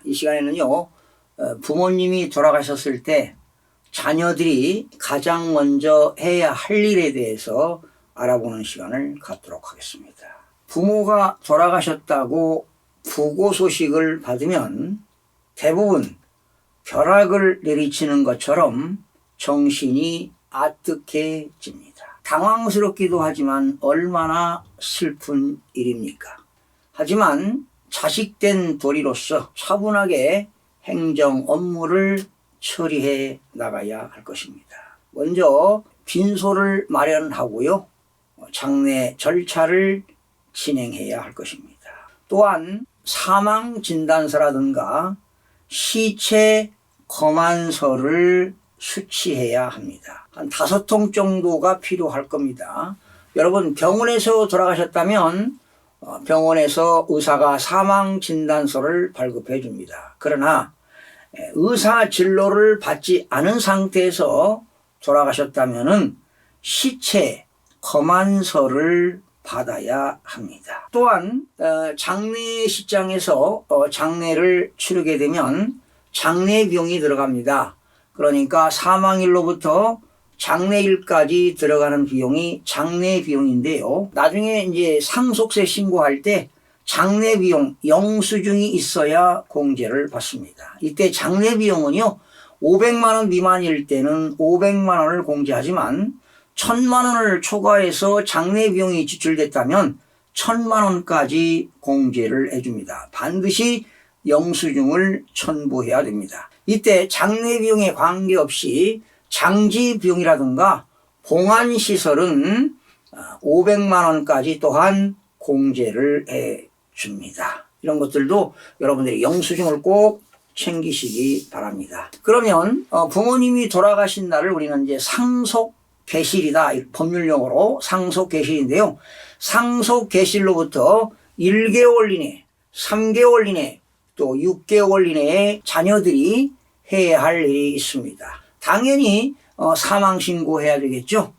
이 시간에는요, 부모님이 돌아가셨을 때 자녀들이 가장 먼저 해야 할 일에 대해서 알아보는 시간을 갖도록 하겠습니다. 부모가 돌아가셨다고 부고 소식을 받으면 대부분 벼락을 내리치는 것처럼 정신이 아득해집니다. 당황스럽기도 하지만 얼마나 슬픈 일입니까? 하지만 자식된 도리로서 차분하게 행정 업무를 처리해 나가야 할 것입니다. 먼저 빈소를 마련하고요, 장례 절차를 진행해야 할 것입니다. 또한 사망 진단서라든가 시체 검안서를 수취해야 합니다. 한 5통 정도가 필요할 겁니다. 여러분, 병원에서 돌아가셨다면 병원에서 의사가 사망 진단서를 발급해 줍니다. 그러나 의사 진료를 받지 않은 상태에서 돌아가셨다면 시체 검안서를 받아야 합니다. 또한 장례식장에서 장례를 치르게 되면 장례 비용이 들어갑니다. 그러니까 사망일로부터 장례일까지 들어가는 비용이 장례 비용인데요. 나중에 이제 상속세 신고할 때 장례 비용 영수증이 있어야 공제를 받습니다. 이때 장례 비용은요, 500만 원 미만일 때는 500만 원을 공제하지만 1000만 원을 초과해서 장례 비용이 지출됐다면 1000만 원까지 공제를 해줍니다. 반드시 영수증을 첨부해야 됩니다. 이때 장례 비용에 관계없이 장지 비용이라든가 봉안시설은 500만 원까지 또한 공제를 해줍니다. 이런 것들도 여러분들이 영수증을 꼭 챙기시기 바랍니다. 그러면 부모님이 돌아가신 날을 우리는 이제 상속계실이다. 법률용어로 상속계실인데요. 상속계실로부터 1개월 이내, 3개월 이내, 또 6개월 이내에 자녀들이 해야 할 일이 있습니다. 당연히 사망신고해야 되겠죠.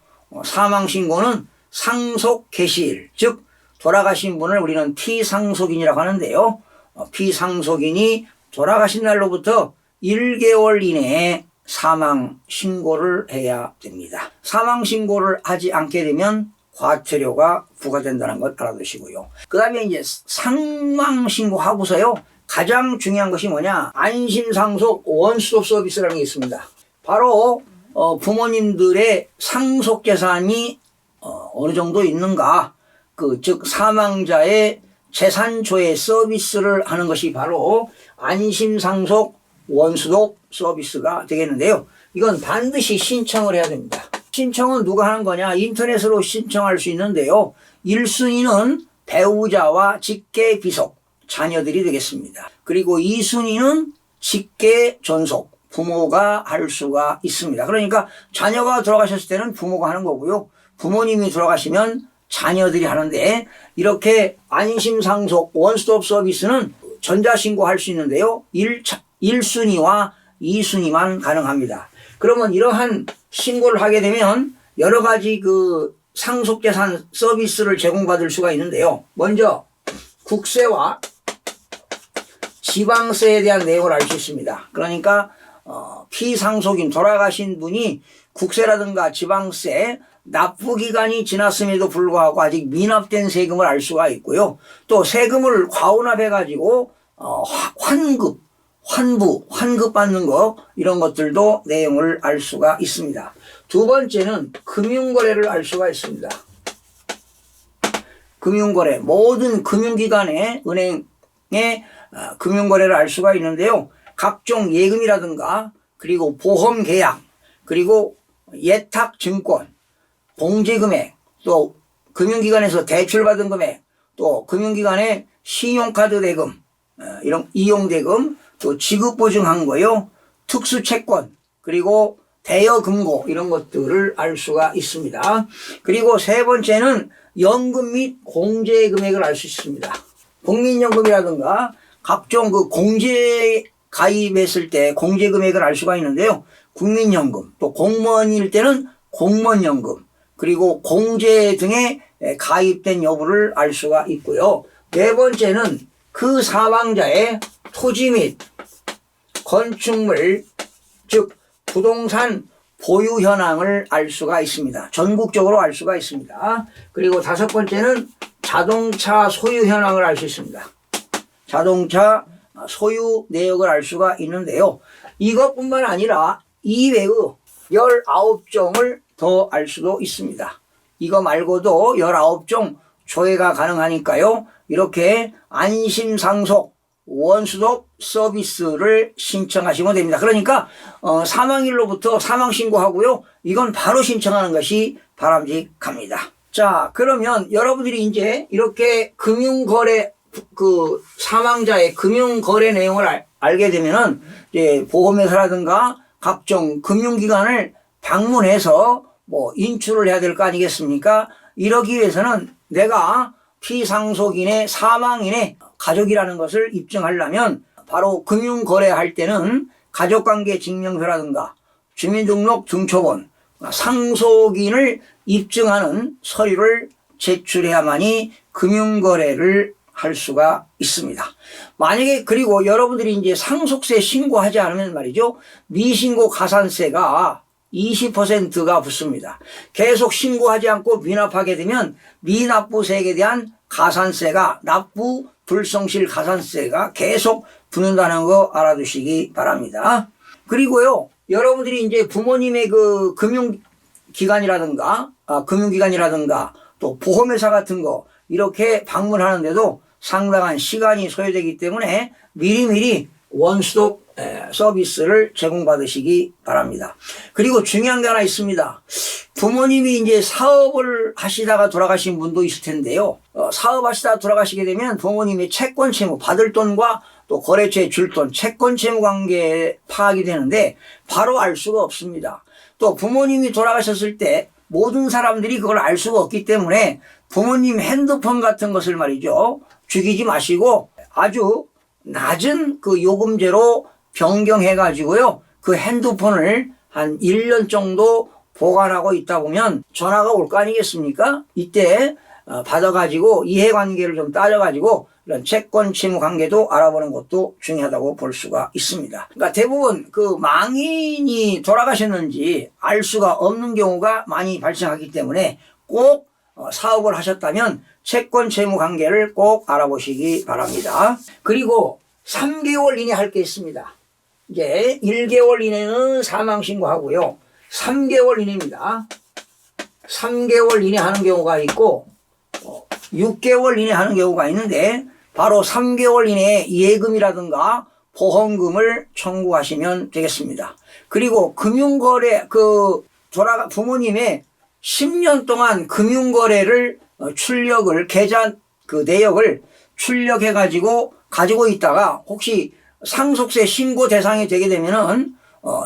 사망신고는 상속계실, 즉 돌아가신 분을 우리는 피상속인이라고 하는데요. 피상속인이 돌아가신 날로부터 1개월 이내에 사망신고를 해야 됩니다. 사망신고를 하지 않게 되면 과태료가 부과된다는 것 알아두시고요. 그 다음에 이제 상망신고하고서요, 가장 중요한 것이 뭐냐, 안심상속 원스톱 서비스라는 게 있습니다. 바로 부모님들의 상속재산이 어느 정도 있는가, 즉 사망자의 재산조회 서비스를 하는 것이 바로 안심상속 원스톱 서비스가 되겠는데요. 이건 반드시 신청을 해야 됩니다. 신청은 누가 하는 거냐, 인터넷으로 신청할 수 있는데요. 1순위는 배우자와 직계 비속, 자녀들이 되겠습니다. 그리고 2순위는 직계 존속, 부모가 할 수가 있습니다. 그러니까 자녀가 돌아가셨을 때는 부모가 하는 거고요, 부모님이 돌아가시면 자녀들이 하는데, 이렇게 안심상속 원스톱 서비스는 전자신고할 수 있는데요, 1순위와 2순위만 가능합니다. 그러면 이러한 신고를 하게 되면 여러 가지 상속재산 서비스를 제공받을 수가 있는데요. 먼저 국세와 지방세에 대한 내용을 알 수 있습니다. 그러니까 피상속인, 돌아가신 분이 국세라든가 지방세 납부기간이 지났음에도 불구하고 아직 미납된 세금을 알 수가 있고요. 또 세금을 과오납해가지고 환급 받는 거, 이런 것들도 내용을 알 수가 있습니다. 두 번째는 금융거래를 알 수가 있습니다. 금융거래, 모든 금융기관의 은행의 금융거래를 알 수가 있는데요. 각종 예금이라든가, 그리고 보험계약, 그리고 예탁증권, 공제금액, 또 금융기관에서 대출받은 금액, 또 금융기관의 신용카드 대금, 이런 이용대금, 또 지급보증한 거요, 특수채권, 그리고 대여금고, 이런 것들을 알 수가 있습니다. 그리고 세 번째는 연금 및 공제금액을 알 수 있습니다. 국민연금이라든가 각종 공제 가입했을 때 공제금액을 알 수가 있는데요. 국민연금, 또 공무원일 때는 공무원연금, 그리고 공제 등에 가입된 여부를 알 수가 있고요. 네 번째는 그 사망자의 토지 및 건축물, 즉 부동산 보유 현황을 알 수가 있습니다. 전국적으로 알 수가 있습니다. 그리고 다섯 번째는 자동차 소유 현황을 알 수 있습니다. 자동차 소유 내역을 알 수가 있는데요. 이것뿐만 아니라 이외의 19종을 더 알 수도 있습니다. 이거 말고도 19종 조회가 가능하니까요. 이렇게 안심상속 원스톱 서비스를 신청하시면 됩니다. 그러니까 사망일로부터 사망신고하고요. 이건 바로 신청하는 것이 바람직합니다. 자, 그러면 여러분들이 이제 이렇게 금융거래 그 사망자의 금융거래 내용을 알게 되면은 이제 보험회사라든가 각종 금융기관을 방문해서 뭐 인출을 해야 될 거 아니겠습니까? 이러기 위해서는 내가 피상속인의 사망인의 가족이라는 것을 입증하려면 바로 금융거래할 때는 가족관계 증명서라든가 주민등록 등초본, 상속인을 입증하는 서류를 제출해야만이 금융거래를 할 수가 있습니다. 만약에 그리고 여러분들이 이제 상속세 신고하지 않으면 말이죠. 미신고 가산세가 20%가 붙습니다. 계속 신고하지 않고 미납하게 되면 미납부세액에 대한 가산세가 납부 불성실 가산세가 계속 붙는다는 거 알아두시기 바랍니다. 그리고요, 여러분들이 이제 부모님의 그 금융기관이라든가 또 보험회사 같은 거 이렇게 방문하는데도 상당한 시간이 소요되기 때문에 미리미리 원스톱 서비스를 제공받으시기 바랍니다. 그리고 중요한 게 하나 있습니다. 부모님이 이제 사업을 하시다가 돌아가신 분도 있을 텐데요. 사업하시다가 돌아가시게 되면 부모님의 채권 채무 받을 돈과 또 거래처에 줄 돈, 채권 채무 관계에 파악이 되는데 바로 알 수가 없습니다. 또 부모님이 돌아가셨을 때 모든 사람들이 그걸 알 수가 없기 때문에 부모님 핸드폰 같은 것을 말이죠. 죽이지 마시고 아주 낮은 그 요금제로 변경해가지고요. 그 핸드폰을 한 1년 정도 보관하고 있다 보면 전화가 올 거 아니겠습니까? 이때 받아가지고 이해관계를 좀 따져가지고 이런 채권 채무 관계도 알아보는 것도 중요하다고 볼 수가 있습니다. 그러니까 대부분 그 망인이 돌아가셨는지 알 수가 없는 경우가 많이 발생하기 때문에 꼭 사업을 하셨다면 채권 채무 관계를 꼭 알아보시기 바랍니다. 그리고 3개월 이내 할 게 있습니다. 이제 1개월 이내는 사망신고하고요. 3개월 이내입니다. 3개월 이내 하는 경우가 있고 6개월 이내 하는 경우가 있는데 바로 3개월 이내에 예금이라든가 보험금을 청구하시면 되겠습니다. 그리고 금융거래 부모님의 10년 동안 금융거래를 출력을 계좌 그 내역을 출력해 가지고 있다가 혹시 상속세 신고 대상이 되게 되면은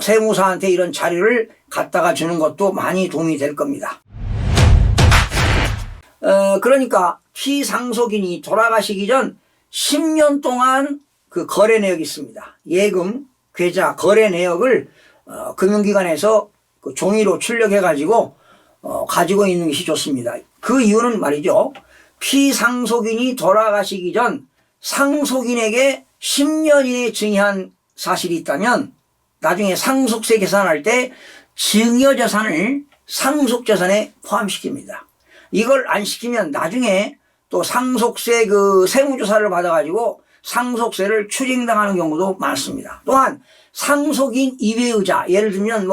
세무사한테 이런 자료를 갖다가 주는 것도 많이 도움이 될 겁니다. 그러니까 피상속인이 돌아가시기 전 10년 동안 그 거래 내역이 있습니다. 예금, 계좌, 거래 내역을 금융기관에서 그 종이로 출력해 가지고 있는 것이 좋습니다. 그 이유는 말이죠. 피상속인이 돌아가시기 전 상속인에게 10년 이내에 증여한 사실이 있다면 나중에 상속세 계산할 때 증여재산을 상속재산에 포함시킵니다. 이걸 안 시키면 나중에 또 상속세 그 세무조사를 받아가지고 상속세를 추징당하는 경우도 많습니다. 또한 상속인 이외의자, 예를 들면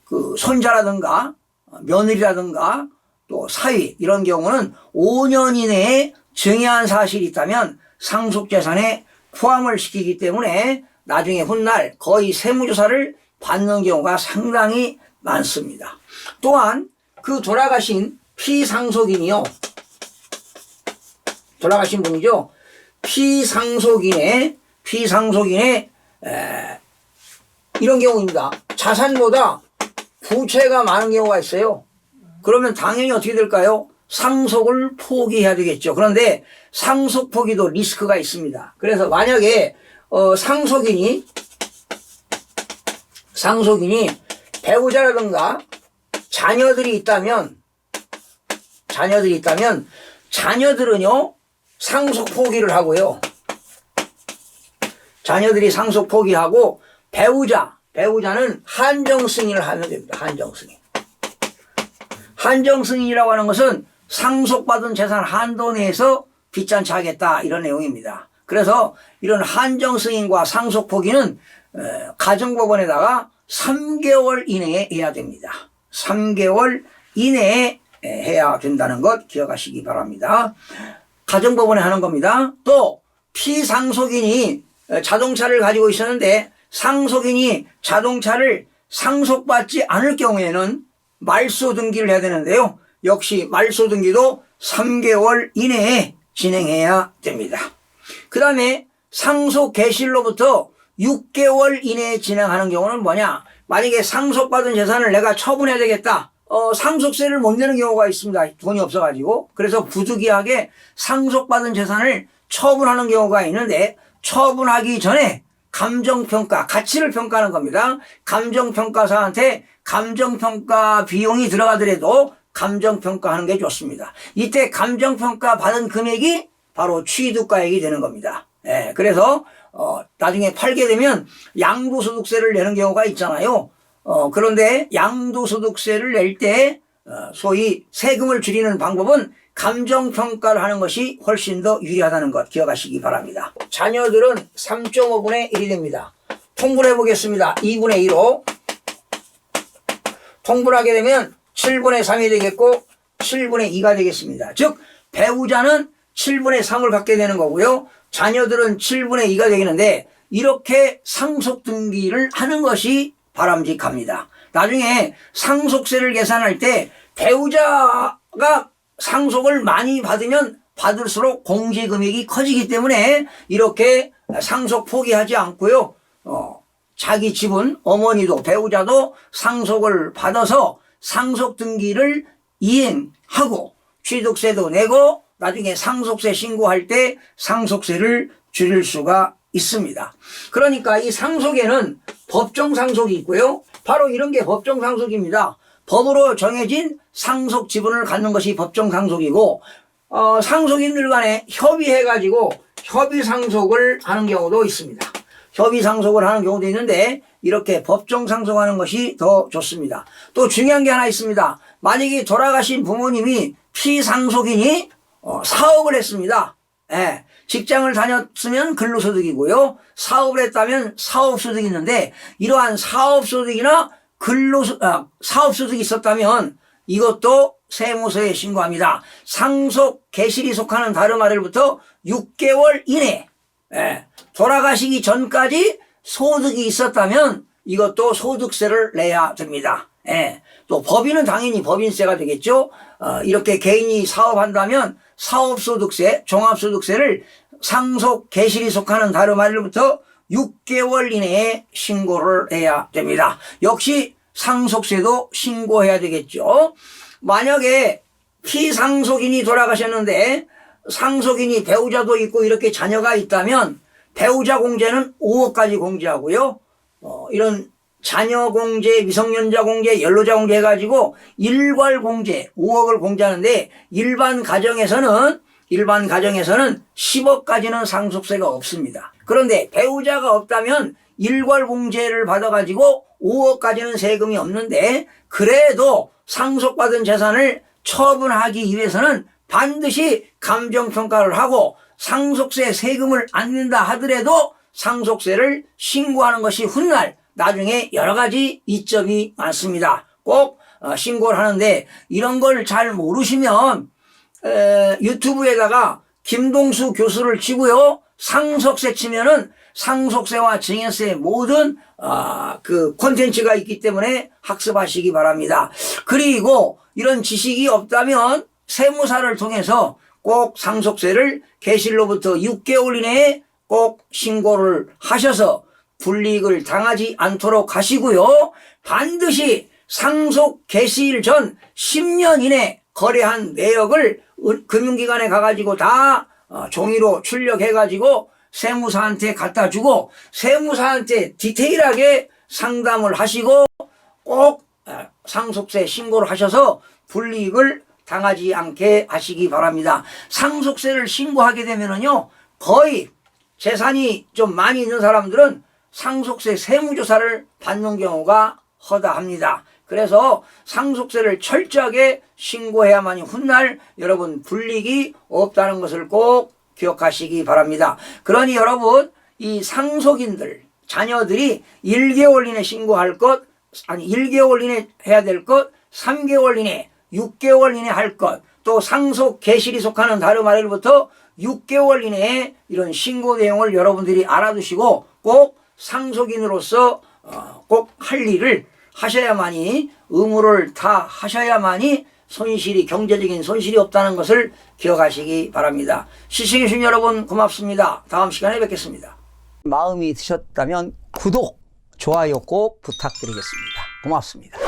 그 손자라든가 며느리라든가 또 사위 이런 경우는 5년 이내에 증여한 사실이 있다면 상속재산에 포함을 시키기 때문에 나중에 훗날 거의 세무조사를 받는 경우가 상당히 많습니다. 또한 그 돌아가신 피상속인이요. 돌아가신 분이죠. 피상속인의 이런 경우입니다. 자산보다 부채가 많은 경우가 있어요. 그러면 당연히 어떻게 될까요? 상속을 포기해야 되겠죠. 그런데 상속 포기도 리스크가 있습니다. 그래서 만약에 상속인이 배우자라든가 자녀들이 있다면 자녀들은요 상속 포기를 하고요. 자녀들이 상속 포기하고 배우자는 한정 승인을 하면 됩니다. 한정 승인. 한정 승인이라고 하는 것은 상속받은 재산 한도 내에서 빚잔치 하겠다 이런 내용입니다. 그래서 이런 한정 승인과 상속 포기는 가정법원에다가 3개월 이내에 해야 됩니다. 3개월 이내에 해야 된다는 것 기억하시기 바랍니다. 가정법원에 하는 겁니다. 또 피상속인이 자동차를 가지고 있었는데 상속인이 자동차를 상속받지 않을 경우에는 말소 등기를 해야 되는데요. 역시 말소 등기도 3개월 이내에 진행해야 됩니다. 그 다음에 상속 개시일로부터 6개월 이내에 진행하는 경우는 뭐냐? 만약에 상속받은 재산을 내가 처분해야 되겠다. 상속세를 못 내는 경우가 있습니다. 돈이 없어가지고. 그래서 부득이하게 상속받은 재산을 처분하는 경우가 있는데 처분하기 전에 감정평가, 가치를 평가하는 겁니다. 감정평가사한테 감정평가 비용이 들어가더라도 감정평가하는 게 좋습니다. 이때 감정평가 받은 금액이 바로 취득가액이 되는 겁니다. 그래서 나중에 팔게 되면 양도소득세를 내는 경우가 있잖아요. 그런데 양도소득세를 낼 때 소위 세금을 줄이는 방법은 감정평가를 하는 것이 훨씬 더 유리하다는 것 기억하시기 바랍니다. 자녀들은 3.5분의 1이 됩니다. 통분해 보겠습니다. 2분의 2로 통분하게 되면 7분의 3이 되겠고 7분의 2가 되겠습니다. 즉 배우자는 7분의 3을 갖게 되는 거고요. 자녀들은 7분의 2가 되겠는데 이렇게 상속 등기를 하는 것이 바람직합니다. 나중에 상속세를 계산할 때 배우자가 상속을 많이 받으면 받을수록 공제 금액이 커지기 때문에 이렇게 상속 포기하지 않고요. 자기 집은 어머니도 배우자도 상속을 받아서 상속 등기를 이행하고 취득세도 내고 나중에 상속세 신고할 때 상속세를 줄일 수가 있습니다. 그러니까 이 상속에는 법정 상속이 있고요. 바로 이런 게 법정 상속입니다. 법으로 정해진 상속 지분을 갖는 것이 법정 상속이고 상속인들 간에 협의해가지고 협의 상속을 하는 경우도 있습니다. 협의 상속을 하는 경우도 있는데 이렇게 법정 상속하는 것이 더 좋습니다. 또 중요한 게 하나 있습니다. 만약에 돌아가신 부모님이 피상속인이 사업을 했습니다. 직장을 다녔으면 근로소득이고요. 사업을 했다면 사업소득이 있는데 이러한 사업소득이나 사업소득이 있었다면 이것도 세무서에 신고합니다. 상속 개실이 속하는 다름 아래로부터 6개월 이내 돌아가시기 전까지 소득이 있었다면 이것도 소득세를 내야 됩니다. 또 법인은 당연히 법인세가 되겠죠. 이렇게 개인이 사업한다면 사업소득세, 종합소득세를 상속 개실이 속하는 다름 아래로부터 6개월 이내에 신고를 해야 됩니다. 역시 상속세도 신고해야 되겠죠. 만약에 피상속인이 돌아가셨는데 상속인이 배우자도 있고 이렇게 자녀가 있다면 배우자 공제는 5억까지 공제하고요. 이런 자녀 공제, 미성년자 공제, 연로자 공제 해가지고 일괄 공제 5억을 공제하는데 일반 가정에서는 10억까지는 상속세가 없습니다. 그런데 배우자가 없다면 일괄 공제를 받아가지고 5억까지는 세금이 없는데 그래도 상속받은 재산을 처분하기 위해서는 반드시 감정평가를 하고 상속세 세금을 안 낸다 하더라도 상속세를 신고하는 것이 훗날 나중에 여러 가지 이점이 많습니다. 꼭 신고를 하는데 이런 걸 잘 모르시면 유튜브에다가 김동수 교수를 치고요. 상속세 치면은 상속세와 증여세 모든 그 콘텐츠가 있기 때문에 학습하시기 바랍니다. 그리고 이런 지식이 없다면 세무사를 통해서 꼭 상속세를 개시일로부터 6개월 이내에 꼭 신고를 하셔서 불이익을 당하지 않도록 하시고요. 반드시 상속 개시일 전 10년 이내 거래한 내역을 금융기관에 가가지고 다 종이로 출력해가지고 세무사한테 갖다 주고 세무사한테 디테일하게 상담을 하시고 꼭 상속세 신고를 하셔서 불이익을 당하지 않게 하시기 바랍니다. 상속세를 신고하게 되면은요, 거의 재산이 좀 많이 있는 사람들은 상속세 세무조사를 받는 경우가 허다합니다. 그래서 상속세를 철저하게 신고해야만이 훗날 여러분 불이익이 없다는 것을 꼭 기억하시기 바랍니다. 그러니 여러분 이 상속인들 자녀들이 1개월 이내 신고할 것, 아니 1개월 이내 해야 될 것, 3개월 이내, 6개월 이내 할 것, 또 상속 개실이 속하는 다름 아래로부터 6개월 이내에 이런 신고 내용을 여러분들이 알아두시고 꼭 상속인으로서 꼭 할 일을 하셔야만이, 의무를 다 하셔야만이 손실이, 경제적인 손실이 없다는 것을 기억하시기 바랍니다. 시청해주신 여러분 고맙습니다. 다음 시간에 뵙겠습니다. 마음이 드셨다면 구독, 좋아요 꼭 부탁드리겠습니다. 고맙습니다.